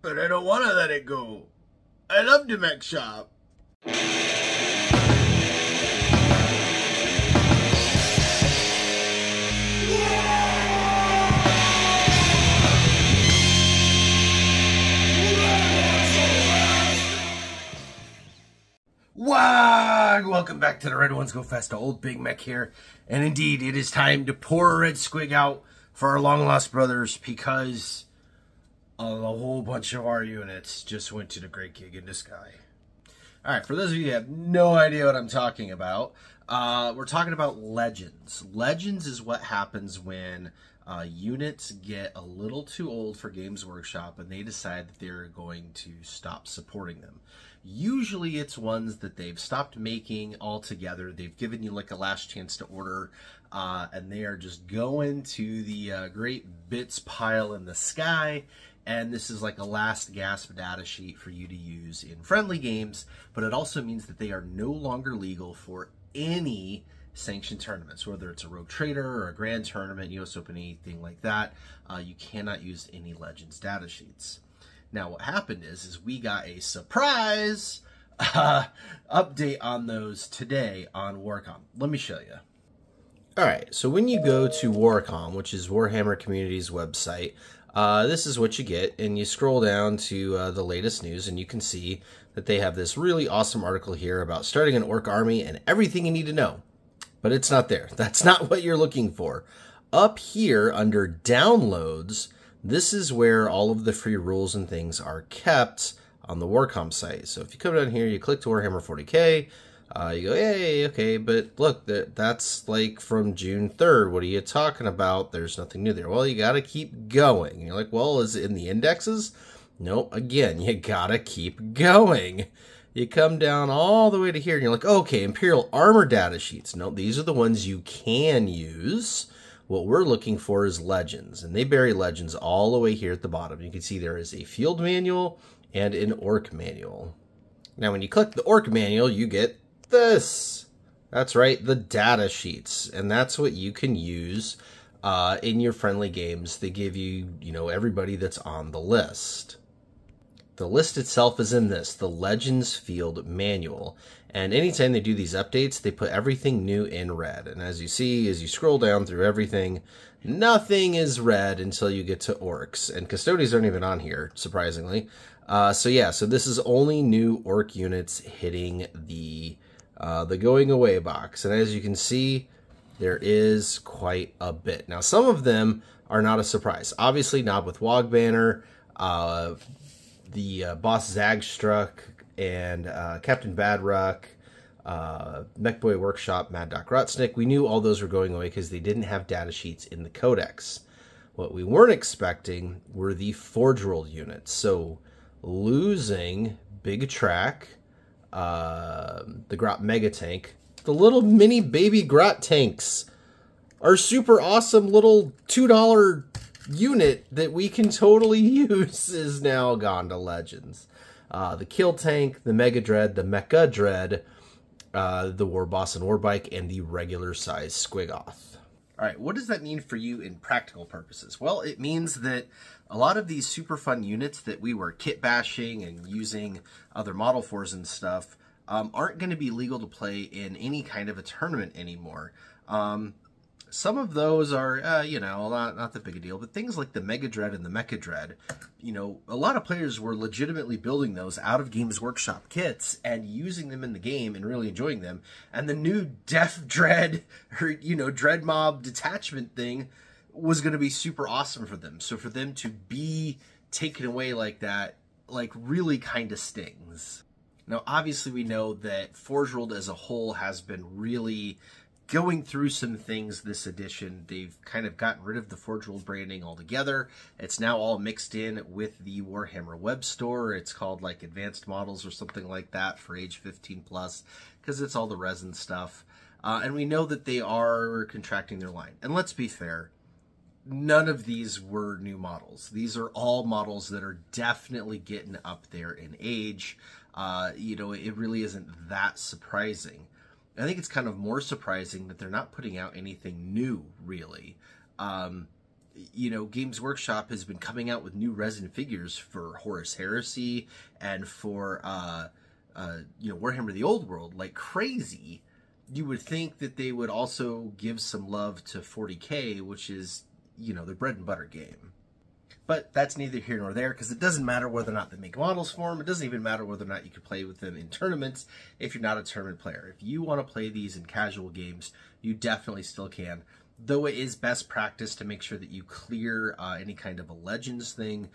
But I don't want to let it go. I love the mech shop. Wag! Welcome back to the Red Ones Go Fast. Old Big Mek here. And indeed, it is time to pour a red squig out for our long-lost brothers because a whole bunch of our units just went to the Great Gig in the Sky. Alright, for those of you who have no idea what I'm talking about, we're talking about Legends. Legends is what happens when units get a little too old for Games Workshop and they decide that they're going to stop supporting them. Usually it's ones that they've stopped making altogether. They've given you like a last chance to order, and they are just going to the great bits pile in the sky. And this is like a last gasp data sheet for you to use in friendly games, but it also means that they are no longer legal for any sanctioned tournaments, whether it's a Rogue Trader or a Grand Tournament, US Open, anything like that. You cannot use any Legends data sheets. Now, what happened is we got a surprise update on those today on WarCom. Let me show you. All right, so when you go to WarCom, which is Warhammer Community's website, this is what you get, and you scroll down to the latest news, and you can see that they have this really awesome article here about starting an orc army and everything you need to know. But it's not there. That's not what you're looking for. Up here under Downloads, this is where all of the free rules and things are kept on the WarCom site. So if you come down here, you click to Warhammer 40K, you go, yay, okay, but look, that's like from June 3rd. What are you talking about? There's nothing new there. Well, you got to keep going. And you're like, well, is it in the indexes? Nope. Again, you got to keep going. You come down all the way to here, and you're like, okay, Imperial Armor data sheets. No, these are the ones you can use. What we're looking for is Legends, and they bury Legends all the way here at the bottom. You can see there is a field manual and an orc manual. Now, when you click the orc manual, you get this. That's right, the data sheets, and that's what you can use in your friendly games. They give you, everybody that's on the list. The list itself is in this, the Legends Field Manual. And anytime they do these updates, they put everything new in red. And as you see, as you scroll down through everything, nothing is red until you get to orcs. And custodians aren't even on here, surprisingly. So this is only new orc units hitting the going away box. And as you can see, there is quite a bit. Now, some of them are not a surprise. Obviously, not with Wogbanner, the Boss Zagstruck, and Captain Badruck, Mechboy Workshop, Mad Doc Rotsnick. We knew all those were going away because they didn't have data sheets in the codex. What we weren't expecting were the ForgeWorld units. So losing Big Track, the Grot Mega Tank, the little mini baby Grot tanks, our super awesome little $2 unit that we can totally use is now gone to Legends. The Kill Tank, the Mega Dread, the Mecha Dread, the War Boss and Warbike, and the regular size Squiggoth. Alright, what does that mean for you in practical purposes? Well, it means that a lot of these super fun units that we were kit bashing and using other model fours and stuff aren't going to be legal to play in any kind of a tournament anymore. Some of those are, not that big a deal, but things like the Mega Dread and the Mecha Dread, a lot of players were legitimately building those out of Games Workshop kits and using them in the game and really enjoying them. And the new Def Dread, or, Dread Mob detachment thing was going to be super awesome for them. So for them to be taken away like that, really kind of stings. Now, obviously, we know that ForgeWorld as a whole has been really going through some things this edition. They've kind of gotten rid of the ForgeWorld branding altogether. It's now all mixed in with the Warhammer web store. It's called like Advanced Models or something like that for age 15 plus, because it's all the resin stuff. And we know that they are contracting their line. And let's be fair, none of these were new models. These are all models that are definitely getting up there in age. It really isn't that surprising. I think it's kind of more surprising that they're not putting out anything new, really. you know, Games Workshop has been coming out with new resin figures for Horus Heresy and for, you know, Warhammer the Old World like crazy. You would think that they would also give some love to 40K, which is, you know, their bread and butter game. But that's neither here nor there, because it doesn't matter whether or not they make models for them. It doesn't even matter whether or not you can play with them in tournaments if you're not a tournament player. If you want to play these in casual games, you definitely still can. Though it is best practice to make sure that you clear any kind of a Legends thing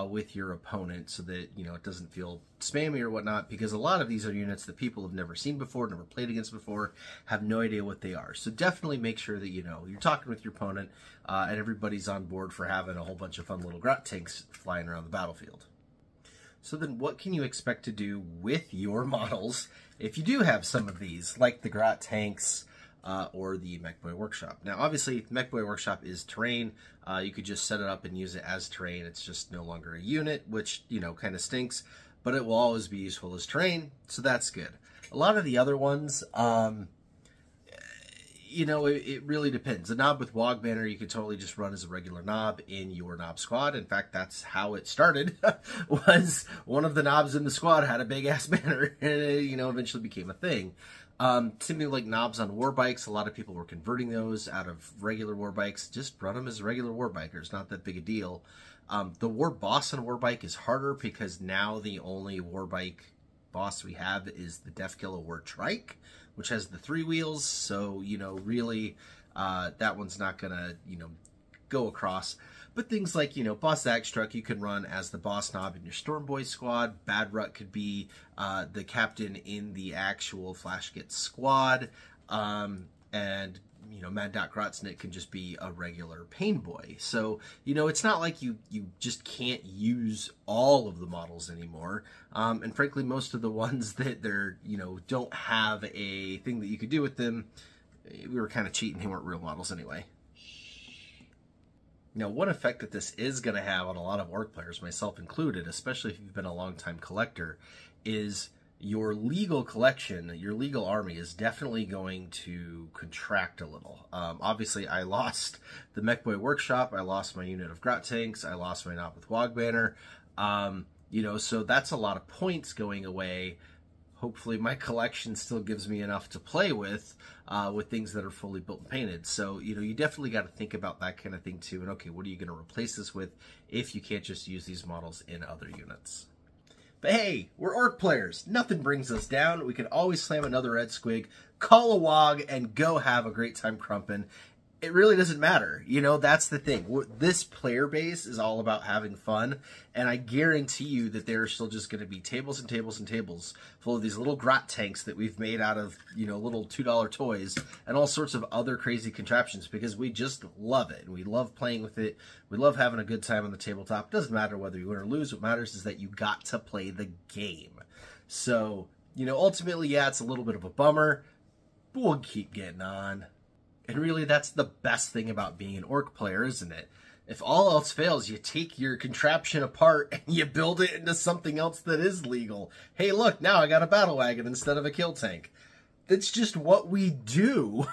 with your opponent so that, you know, it doesn't feel spammy or whatnot, because a lot of these are units that people have never seen before, never played against before, have no idea what they are. So definitely make sure that, you know, you're talking with your opponent and everybody's on board for having a whole bunch of fun little grot tanks flying around the battlefield. So then what can you expect to do with your models if you do have some of these, like the grot tanks, or the Mechboy Workshop? Now, obviously, Mechboy Workshop is terrain. You could just set it up and use it as terrain. It's just no longer a unit, which, you know, kind of stinks, but it will always be useful as terrain, so that's good. A lot of the other ones, you know, it really depends. The knob with Wog Banner, you could totally just run as a regular knob in your knob squad. In fact, that's how it started, was one of the knobs in the squad had a big-ass banner, and it, you know, eventually became a thing. Something like knobs on war bikes, a lot of people were converting those out of regular war bikes. Just run them as regular war bikers, not that big a deal. The war boss on war bike is harder because now the only war bike boss we have is the Deathkiller War Trike, which has the 3 wheels. So, you know, really, that one's not gonna, you know, go across. But things like, you know, Boss Axe Truck, you can run as the boss knob in your Stormboy squad. Bad Rut could be the captain in the actual Flashgit squad. And, you know, Mad Dot Grotsnit can just be a regular Pain Boy. So, you know, it's not like you just can't use all of the models anymore. And frankly, most of the ones that they're, you know, don't have a thing that you could do with them, we were kind of cheating. They weren't real models anyway. Now, one effect that this is going to have on a lot of Orc players, myself included, especially if you've been a long-time collector, is your legal collection, your legal army is definitely going to contract a little. Obviously, I lost the Mechboy Workshop, I lost my unit of Grot Tanks, I lost my knob with Wog Banner, you know, so that's a lot of points going away. Hopefully my collection still gives me enough to play with things that are fully built and painted. So, you know, you definitely got to think about that kind of thing too. And okay, what are you going to replace this with if you can't just use these models in other units? But hey, we're Orc players. Nothing brings us down. We can always slam another Red Squig, call a Wog, and go have a great time crumping. It really doesn't matter. You know, that's the thing. This player base is all about having fun, and I guarantee you that there are still just going to be tables and tables and tables full of these little grot tanks that we've made out of, you know, little $2 toys and all sorts of other crazy contraptions, because we just love it, and we love playing with it. We love having a good time on the tabletop. It doesn't matter whether you win or lose. What matters is that you got to play the game. So, you know, ultimately, yeah, it's a little bit of a bummer, but we'll keep getting on. And really, that's the best thing about being an Orc player, isn't it? If all else fails, you take your contraption apart and you build it into something else that is legal. Hey, look, now I got a battle wagon instead of a kill tank. That's just what we do.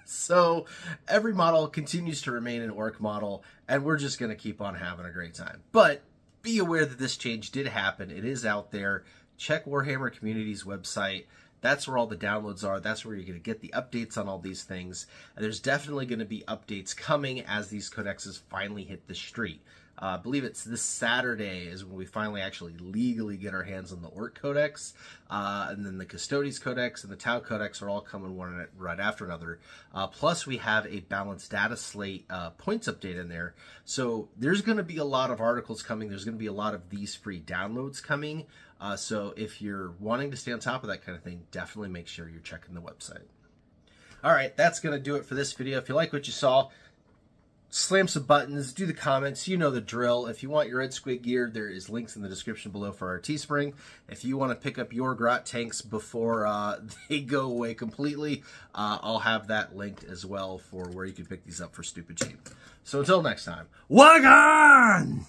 So every model continues to remain an Orc model, and we're just going to keep on having a great time. But be aware that this change did happen. It is out there. Check Warhammer Community's website. That's where all the downloads are. That's where you're going to get the updates on all these things. And there's definitely going to be updates coming as these codexes finally hit the street. I believe it's this Saturday is when we finally actually legally get our hands on the Orc Codex. And then the Custodes Codex and the Tau Codex are all coming one right after another. Plus, we have a balanced data slate points update in there. So there's going to be a lot of articles coming. There's going to be a lot of these free downloads coming. So if you're wanting to stay on top of that kind of thing, definitely make sure you're checking the website. All right, that's going to do it for this video. If you like what you saw, slam some buttons, do the comments, you know the drill. If you want your Red Squig gear, there is links in the description below for our Teespring. If you want to pick up your grot tanks before they go away completely, I'll have that linked as well for where you can pick these up for stupid cheap. So until next time, WarCom!